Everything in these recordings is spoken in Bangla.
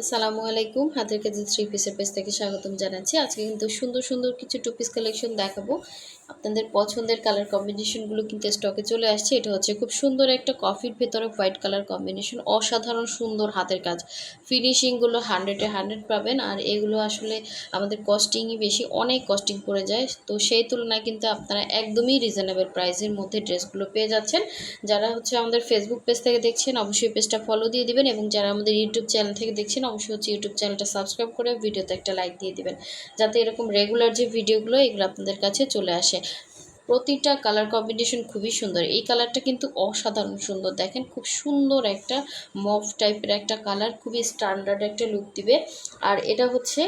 আসসালামু আলাইকুম। হাতের কাছে থ্রি পিসের পেজ থেকে স্বাগতম জানাচ্ছি। আজকে কিন্তু সুন্দর সুন্দর কিছু টু পিস কালেকশন দেখাবো। আপনাদের পছন্দের কালার কম্বিনেশনগুলো কিন্তু স্টকে চলে আসছে। এটা হচ্ছে খুব সুন্দর একটা কফির ভেতরে হোয়াইট কালার কম্বিনেশন, অসাধারণ সুন্দর হাতের কাজ। ফিনিশিংগুলো 100-এ 100 পাবেন। আর এগুলো আসলে আমাদের কস্টিংই বেশি, অনেক কস্টিং পড়ে যায়। তো সেই তুলনায় কিন্তু আপনারা একদমই রিজনেবল প্রাইসের মধ্যে ড্রেসগুলো পেয়ে যাচ্ছেন। যারা হচ্ছে আমাদের ফেসবুক পেজ থেকে দেখছেন অবশ্যই পেজটা ফলো দিয়ে দিবেন, এবং যারা আমাদের ইউটিউব চ্যানেল থেকে দেখছেন অবশ্যই হচ্ছে ইউটিউব চ্যানেলটা সাবস্ক্রাইব করে ভিডিওতে একটা লাইক দিয়ে দিবেন, যাতে এরকম রেগুলার যে ভিডিওগুলো এগুলো আপনাদের কাছে চলে আসে। প্রতিটা কালার কম্বিনেশন খুবই সুন্দর। এই কালারটা কিন্তু অসাধারণ সুন্দর, দেখেন খুব সুন্দর একটা মভ টাইপের একটা কালার, খুবই স্ট্যান্ডার্ড একটা লুক দিবে। আর এটা হচ্ছে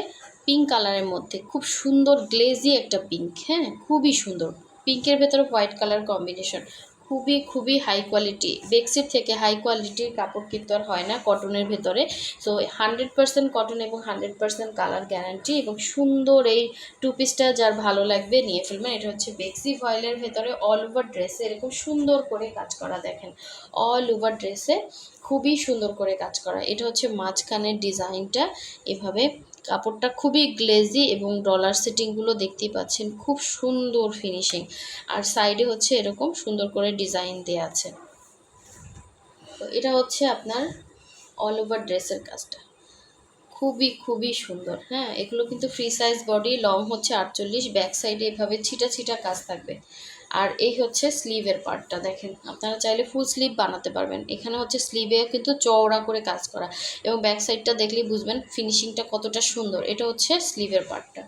পিঙ্ক কালারের মধ্যে খুব সুন্দর গ্লেজি একটা পিঙ্ক, হ্যাঁ খুবই সুন্দর। পিঙ্কের ভেতরে হোয়াইট কালার কম্বিনেশন, খুবই খুবই হাই কোয়ালিটি। বেক্সির থেকে হাই কোয়ালিটির কাপড় কিন্তু আর হয় না কটনের ভেতরে। সো 100% কটন এবং 100% কালার গ্যারান্টি, এবং সুন্দর এই টু পিসটা যার ভালো লাগবে নিয়ে ফেলবেন। এটা হচ্ছে বেক্সি ফয়েলের ভেতরে অল ওভার ড্রেসে এরকম সুন্দর করে কাজ করা, দেখেন অল ওভার ড্রেসে খুবই সুন্দর করে কাজ করা। এটা হচ্ছে মাঝখানের ডিজাইনটা এভাবে, কাপড়টা খুবই গ্লেজি এবং ডলার সেটিংগুলো দেখতেই পাচ্ছেন, খুব সুন্দর ফিনিশিং। আর সাইডে হচ্ছে এরকম সুন্দর করে ডিজাইন দেওয়া আছে। তো এটা হচ্ছে আপনার অল ওভার ড্রেসের কাজটা, খুবই খুবই সুন্দর। হ্যাঁ, এগুলো কিন্তু ফ্রি সাইজ বডি, লং হচ্ছে 48, ব্যাক সাইডে এভাবে ছিটা ছিটা কাজ থাকবে। আর এই হচ্ছে স্লিভের পার্টটা, দেখেন আপনারা চাইলে ফুল স্লিভ বানাতে পারবেন। এখানে হচ্ছে স্লিভে কিন্তু চওড়া করে কাজ করা, এবং ব্যাক সাইডটা দেখলেই বুঝবেন ফিনিশিংটা কতটা সুন্দর। এটা হচ্ছে স্লিভের পার্টটা।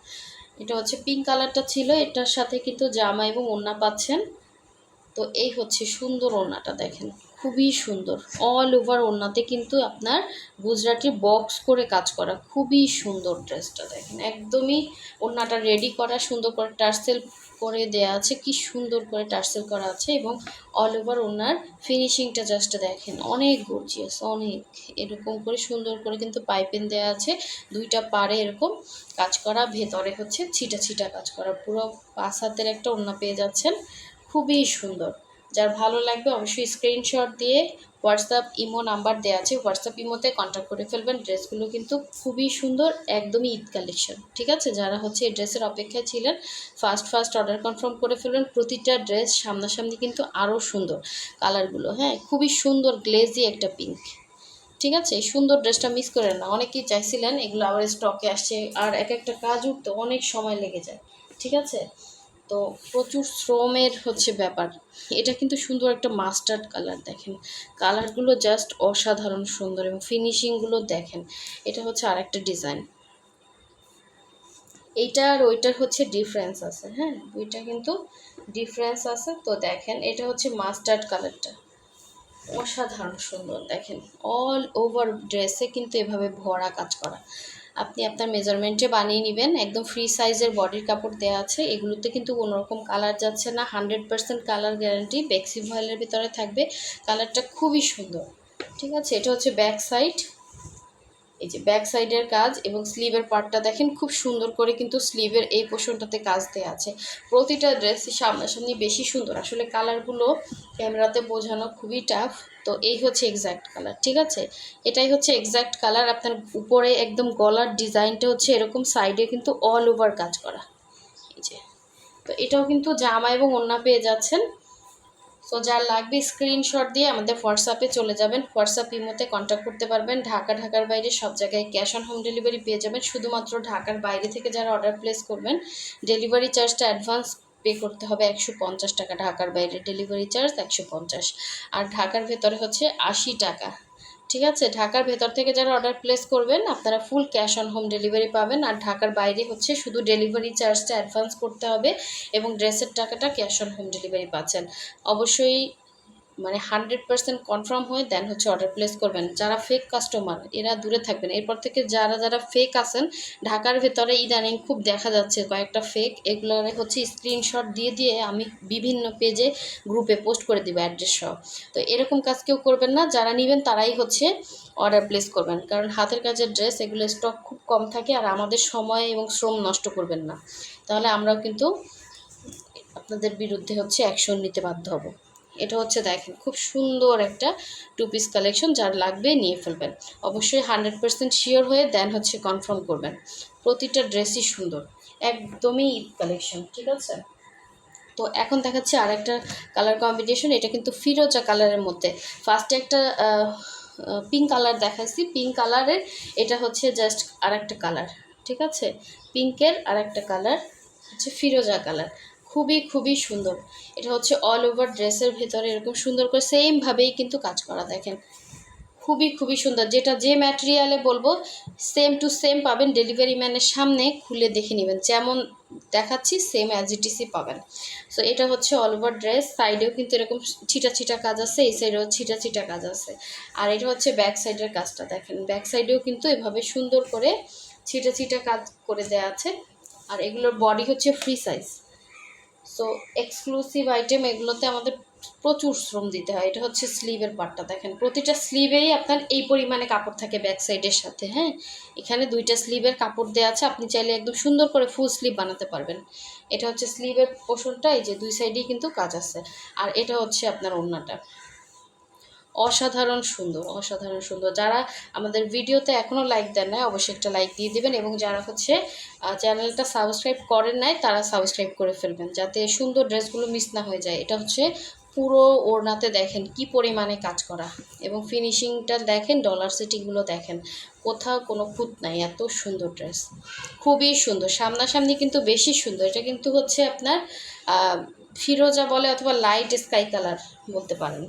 এটা হচ্ছে পিঙ্ক কালারটা ছিল, এটার সাথে কিন্তু জামা এবং ওড়না পাচ্ছেন। তো এই হচ্ছে সুন্দর ওড়নাটা, দেখেন খুবই সুন্দর। অল ওভার ওড়নাতে কিন্তু আপনার গুজরাটি বক্স করে কাজ করা, খুবই সুন্দর ড্রেসটা। দেখেন একদমই ওড়নাটা রেডি করা, সুন্দর করে টার্সেল করে দেয়া আছে, কি সুন্দর করে টার্সেল করা আছে, এবং অল ওভার ওড়নার ফিনিশিংটা জাস্ট দেখেন অনেক গর্জিয়াস, অনেক এরকম করে সুন্দর করে কিন্তু পাইপিং দেওয়া আছে। দুইটা পাড়ে এরকম কাজ করা, ভেতরে হচ্ছে ছিটা ছিটা কাজ করা, পুরো 5 হাতের একটা ওড়না পেয়ে যাচ্ছেন, খুবই সুন্দর। যার ভালো লাগবে অবশ্যই স্ক্রিনশট দিয়ে হোয়াটসঅ্যাপ ইমো নাম্বার দেওয়া আছে, হোয়াটসঅ্যাপ ইমোতে কন্ট্যাক্ট করে ফেলবেন। ড্রেসগুলো কিন্তু খুবই সুন্দর, একদমই ঈদ কালেকশন। ঠিক আছে, যারা হচ্ছে এই ড্রেসের অপেক্ষায় ছিলেন ফার্স্ট অর্ডার কনফার্ম করে ফেলবেন। প্রতিটা ড্রেস সামনাসামনি কিন্তু আরও সুন্দর কালারগুলো, হ্যাঁ খুবই সুন্দর গ্লেজি একটা পিঙ্ক। ঠিক আছে, এই সুন্দর ড্রেসটা মিস করেন না, অনেকেই চাইছিলেন, এগুলো আবার স্টকে আসছে, আর এক একটা কাজ উঠতে অনেক সময় লেগে যায়। ঠিক আছে, তো প্রচুর শ্রমের হচ্ছে ব্যাপার। এটা কিন্তু সুন্দর একটা মাস্টার্ড কালার, দেখেন কালারগুলো জাস্ট অসাধারণ সুন্দর, এবং ফিনিশিংগুলো দেখেন। এটা হচ্ছে আরেকটা ডিজাইন, এইটা আর ওইটার হচ্ছে ডিফারেন্স আছে, হ্যাঁ দুইটা কিন্তু ডিফারেন্স আছে। তো দেখেন এটা হচ্ছে মাস্টার্ড কালারটা, অসাধারণ সুন্দর। দেখেন অল ওভার ড্রেসে কিন্তু এভাবে ভরা কাজ করা, আপনি আপনার মেজারমেন্টে বানিয়ে নেবেন। একদম ফ্রি সাইজের বডির কাপড় দেওয়া আছে, এগুলোতে কিন্তু কোনোরকম কালার যাচ্ছে না, 100% কালার গ্যারান্টি। বেক্সি ভয়েলের ভিতরে থাকবে, কালারটা খুবই সুন্দর। ঠিক আছে, এটা হচ্ছে ব্যাক সাইড, এই যে ব্যাক সাইডের কাজ, এবং স্লিভের পার্টটা দেখেন খুব সুন্দর করে কিন্তু স্লিভের এই পোর্শনটাতে কাজ দেওয়া আছে। প্রতিটা ড্রেস সামনাসামনি বেশি সুন্দর, আসলে কালারগুলো ক্যামেরাতে বোঝানো খুবই টাফ। তো এই হচ্ছে এক্স্যাক্ট কালার, ঠিক আছে, এটাই হচ্ছে এক্স্যাক্ট কালার। আপনার উপরে একদম গলার ডিজাইনটা হচ্ছে এরকম, সাইডে কিন্তু অল ওভার কাজ করা, এই যে। তো এটাও কিন্তু জামা এবং ওড়না পেয়ে যাচ্ছেন। সো যার লাগবে স্ক্রিনশট দিয়ে আমাদের হোয়াটসঅ্যাপে চলে যাবেন, হোয়াটসঅ্যাপ ইমোতে কন্ট্যাক্ট করতে পারবেন। ঢাকার বাইরে সব জায়গায় ক্যাশ অন হোম ডেলিভারি পেয়ে যাবেন। শুধুমাত্র ঢাকার বাইরে থেকে যারা অর্ডার প্লেস করবেন ডেলিভারি চার্জটা অ্যাডভান্স পে করতে হবে 150 টাকা। ঢাকার বাইরে ডেলিভারি চার্জ 150, আর ঢাকার ভেতরে হচ্ছে 80 টাকা। ঠিক আছে, ঢাকার ভেতর থেকে যারা অর্ডার প্লেস করবেন আপনারা full cash on home delivery পাবেন, আর ঢাকার বাইরে হচ্ছে শুধু ডেলিভারি চার্জটা অ্যাডভান্স করতে হবে, এবং ড্রেসের টাকাটা ক্যাশ অন হোম ডেলিভারি পাচ্ছেন। অবশ্যই মানে 100% কনফার্ম হয়ে দেন হচ্ছে অর্ডার প্লেস করবেন। যারা ফেক কাস্টমার এরা দূরে থাকবেন। এরপর থেকে যারা যারা ফেক আছেন, ঢাকার ভেতরে ইদানিং খুব দেখা যাচ্ছে কয়েকটা ফেক, এগুলোর হচ্ছে স্ক্রিনশট দিয়ে দিয়ে আমি বিভিন্ন পেজে গ্রুপে পোস্ট করে দিব অ্যাড্রেস সহ। তো এরকম কাজ কেউ করবেন না, যারা নেবেন তারাই হচ্ছে অর্ডার প্লেস করবেন, কারণ হাতের কাজের ড্রেস এগুলো স্টক খুব কম থাকে, আর আমাদের সময় এবং শ্রম নষ্ট করবেন না, তাহলে আমরাও কিন্তু আপনাদের বিরুদ্ধে হচ্ছে অ্যাকশন নিতে বাধ্য হব। এটা হচ্ছে দেখেন খুব সুন্দর একটা টু পিস কালেকশন, যার লাগবে নিয়ে ফেলবেন। অবশ্যই 100% শিওর হয়ে দেন হচ্ছে কনফার্ম করবেন। প্রতিটা ড্রেসই সুন্দর, একদমই ঈদ কালেকশন, ঠিক আছে। তো এখন দেখাচ্ছি আর একটা কালার কম্বিনেশন, এটা কিন্তু ফিরোজা কালারের মধ্যে। ফার্স্টে একটা পিঙ্ক কালার দেখাচ্ছি, পিঙ্ক কালারের এটা হচ্ছে জাস্ট আর একটা কালার, ঠিক আছে। পিঙ্কের আর একটা কালার হচ্ছে ফিরোজা কালার, খুবই খুবই সুন্দর। এটা হচ্ছে অল ওভার ড্রেসের ভেতরে এরকম সুন্দর করে সেমভাবেই কিন্তু কাজ করা, দেখেন খুবই খুবই সুন্দর। যেটা যে ম্যাটেরিয়ালে বলবো সেম টু সেম পাবেন, ডেলিভারি ম্যানের সামনে খুলে দেখে নেবেন, যেমন দেখাচ্ছি সেম অ্যাজ ইট ইসই পাবেন। সো এটা হচ্ছে অল ওভার ড্রেস, সাইডেও কিন্তু এরকম ছিটা ছিটা কাজ আছে, এই সাইডেও ছিটা ছিটা কাজ আছে। আর এটা হচ্ছে ব্যাক সাইডের কাজটা, দেখেন ব্যাক সাইডেও কিন্তু এভাবে সুন্দর করে ছিটা ছিটা কাজ করে দেওয়া আছে। আর এগুলোর বডি হচ্ছে free size. So exclusive item, এগুলোতে আমাদের প্রচুর শ্রম দিতে হয়। এটা হচ্ছে স্লিভের পার্টটা, দেখেন প্রতিটা স্লিভেই আপনার এই পরিমাণে কাপড় থাকে ব্যাক সাইডের সাথে। হ্যাঁ, এখানে দুইটা স্লিভের কাপড় দেওয়া আছে, আপনি চাইলে একদম সুন্দর করে ফুল স্লিভ বানাতে পারবেন। এটা হচ্ছে স্লিভের পোর্শনটা, এই যে দুই সাইডেই কিন্তু কাজ আছে। আর এটা হচ্ছে আপনার ওড়নাটা, অসাধারণ সুন্দর, অসাধারণ সুন্দর। যারা আমাদের ভিডিওতে এখনও লাইক দেন নাই অবশ্যই একটা লাইক দিয়ে দিবেন, এবং যারা হচ্ছে চ্যানেলটা সাবস্ক্রাইব করেন নাই তারা সাবস্ক্রাইব করে ফেলবেন, যাতে সুন্দর ড্রেসগুলো মিস না হয়ে যায়। এটা হচ্ছে পুরো ওড়নাতে দেখেন কি পরিমাণে কাজ করা, এবং ফিনিশিংটা দেখেন, ডলার সেটিংগুলো দেখেন, কোথাও কোনো খুঁত নাই, এত সুন্দর ড্রেস, খুবই সুন্দর। সামনাসামনি কিন্তু বেশি সুন্দর। এটা কিন্তু হচ্ছে আপনার ফিরোজা বলে অথবা লাইট স্কাই কালার বলতে পারেন,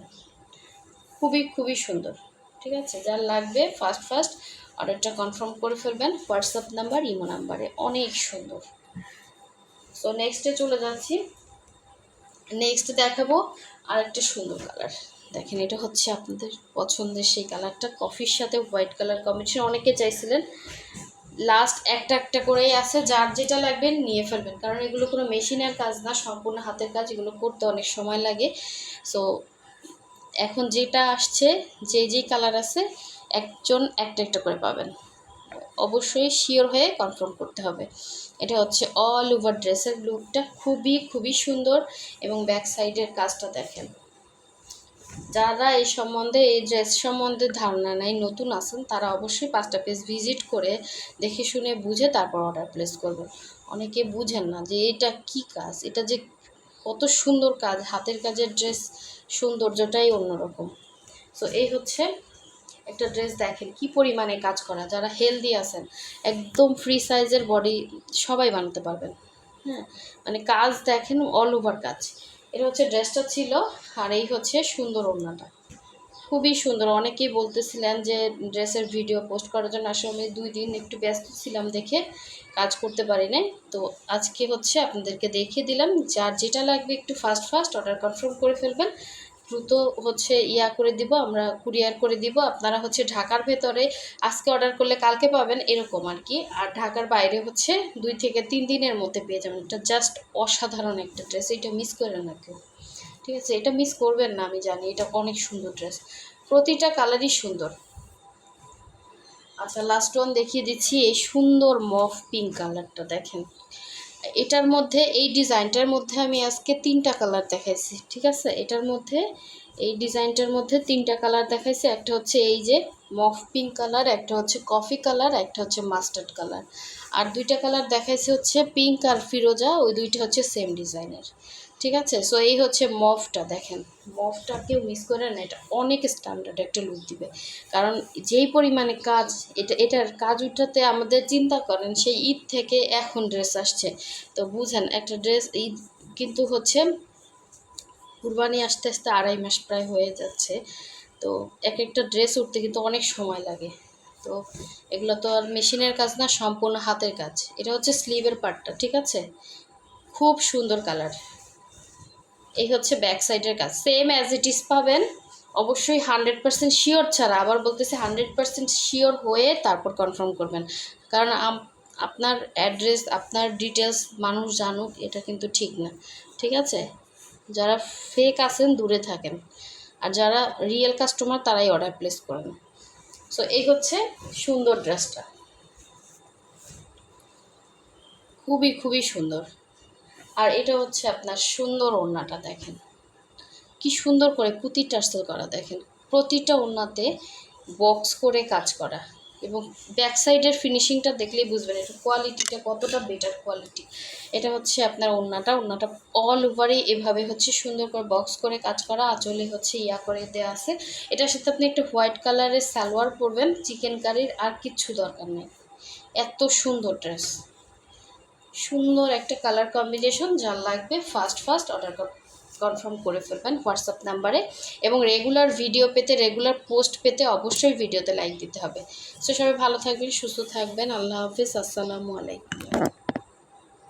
খুবই খুবই সুন্দর, ঠিক আছে। যার লাগবে ফার্স্ট ফার্স্ট অর্ডারটা কনফার্ম করে ফেলবেন হোয়াটসঅ্যাপ নাম্বার, ইমো নাম্বারে, অনেক সুন্দর। সো নেক্সটে চলে যাচ্ছি, নেক্সট দেখাবো আরেকটা সুন্দর কালার। দেখেন এটা হচ্ছে আপনাদের পছন্দের সেই কালারটা, কফির সাথে হোয়াইট কালার কম্বিনেশন, অনেকে চাইছিলেন। লাস্ট একটা একটা করেই আছে, যার যেটা লাগবে নিয়ে ফেলবেন, কারণ এগুলো কোনো মেশিনের কাজ না, সম্পূর্ণ হাতের কাজ, এগুলো করতে অনেক সময় লাগে। সো এখন যেটা আসছে, যেই কালার আছে, একজন একটা একটা করে পাবেন, অবশ্যই শিওর হয়ে কনফার্ম করতে হবে। এটা হচ্ছে অল ওভার ড্রেসের লুকটা, খুবই খুবই সুন্দর, এবং ব্যাক সাইডের কাজটা দেখেন। যারা এই সম্বন্ধে, এই ড্রেস সম্বন্ধে ধারণা নাই, নতুন আছেন, তারা অবশ্যই 5টা পেজ ভিজিট করে দেখে শুনে বুঝে তারপর অর্ডার প্লেস করবেন। অনেকে বুঝেন না যে এটা কি কাজ, এটা যে কত সুন্দর কাজ, হাতের কাজের ড্রেস সৌন্দর্যটাই অন্যরকম। সো এই হচ্ছে একটা ড্রেস, দেখেন কি পরিমাণে কাজ করা। যারা হেলদি আছেন, একদম ফ্রি সাইজের বডি সবাই বানাতে পারবেন। হ্যাঁ, মানে কাজ দেখেন অল ওভার কাজ। এটা হচ্ছে ড্রেসটা ছিল, আর এই হচ্ছে সুন্দর ওড়নাটা, খুবই সুন্দর। অনেকেই বলতেছিলেন যে ড্রেসের ভিডিও পোস্ট করার জন্য, আসলে আমি 2 দিন একটু ব্যস্ত ছিলাম দেখে কাজ করতে পারি নাই। তো আজকে হচ্ছে আপনাদেরকে দেখিয়ে দিলাম, যার যেটা লাগবে একটু ফার্স্ট ফার্স্ট অর্ডার কনফার্ম করে ফেলবেন, দ্রুত হচ্ছে করে দিব, আমরা কুরিয়ার করে দিব। আপনারা হচ্ছে ঢাকার ভেতরে আজকে অর্ডার করলে কালকে পাবেন, এরকম আর কি। আর ঢাকার বাইরে হচ্ছে 2 থেকে 3 দিনের মধ্যে পেয়ে যাবেন। এটা জাস্ট অসাধারণ একটা ড্রেস, এটা মিস করেন না কেউ, ঠিক আছে। এটা মিস করবেন না, আমি জানি এটা অনেক সুন্দর ড্রেস, প্রতিটা কালারই সুন্দর। আচ্ছা, লাস্ট ওয়ান দেখিয়ে দিচ্ছি, এই সুন্দর মফ পিঙ্ক কালারটা দেখেন। এটার মধ্যে, এই ডিজাইনটার মধ্যে আমি আজকে 3টা কালার দেখাইছি, ঠিক আছে। এটার মধ্যে, এই ডিজাইনটার মধ্যে 3টা কালার দেখাইছি। একটা হচ্ছে এই যে মফ পিঙ্ক কালার, একটা হচ্ছে কফি কালার, একটা হচ্ছে মাস্টার্ড কালার, আর 2টা কালার দেখাইছি হচ্ছে পিঙ্ক আর ফিরোজা, ওই 2টা হচ্ছে সেম ডিজাইনের, ঠিক আছে। সো এই হচ্ছে মফটা, দেখেন মফটা কেউ মিস করে না, এটা অনেক স্ট্যান্ডার্ড একটা লুক দিবে। কারণ যেই পরিমাণে কাজ, এটার কাজ উঠাতে আমাদের, চিন্তা করেন সেই ঈদ থেকে এখন ড্রেস আসছে, তো বুঝেন একটা ড্রেস ঈদ কিন্তু হচ্ছে কুরবানি আসতে আসতে 2.5 মাস প্রায় হয়ে যাচ্ছে। তো এক একটা ড্রেস উঠতে কিন্তু অনেক সময় লাগে। তো এগুলো তো আর মেশিনের কাজ না, সম্পূর্ণ হাতের কাজ। এটা হচ্ছে স্লিভের পার্টটা, ঠিক আছে, খুব সুন্দর কালার। এই হচ্ছে ব্যাক সাইডের কাজ, সেম অ্যাজ ইট ইজ পাবেন। অবশ্যই 100% শিওর ছাড়া, আবার বলতেছি 100% শিওর হয়ে তারপর কনফার্ম করবেন, কারণ আপনার অ্যাড্রেস, আপনার ডিটেলস মানুষ জানুক, এটা কিন্তু ঠিক না, ঠিক আছে। যারা ফেক আছেন দূরে থাকেন, আর যারা রিয়েল কাস্টমার তারাই অর্ডার প্লেস করেন। সো এই হচ্ছে সুন্দর ড্রেসটা, খুবই খুবই সুন্দর। আর এটা হচ্ছে আপনার সুন্দর ওড়নাটা, দেখেন কি সুন্দর করে পুঁতি টার্সেল করা দেখেন, প্রতিটা ওড়নাতে বক্স করে কাজ করা, এবং ব্যাক সাইডের ফিনিশিংটা দেখলেই বুঝবেন এটা কোয়ালিটিটা কতটা বেটার কোয়ালিটি। এটা হচ্ছে আপনার ওড়নাটা অল ওভারই এভাবে হচ্ছে সুন্দর করে বক্স করে কাজ করা, আঁচলে হচ্ছে ইয়া করে দেওয়া আছে। এটার সাথে আপনি একটা হোয়াইট কালারের সালোয়ার পরবেন চিকেন কারির, আর কিচ্ছু দরকার নেই। এত সুন্দর ড্রেস, সুন্দর একটা কালার কম্বিনেশন। যার লাগবে ফাস্ট অর্ডার কনফার্ম করে ফেলবেন হোয়াটসঅ্যাপ নাম্বারে। এবং রেগুলার ভিডিও পেতে, রেগুলার পোস্ট পেতে অবশ্যই ভিডিওতে লাইক দিতে হবে। সো সবাই ভালো থাকবেন, সুস্থ থাকবেন। আল্লাহ হাফিজ, আসসালামু আলাইকুম।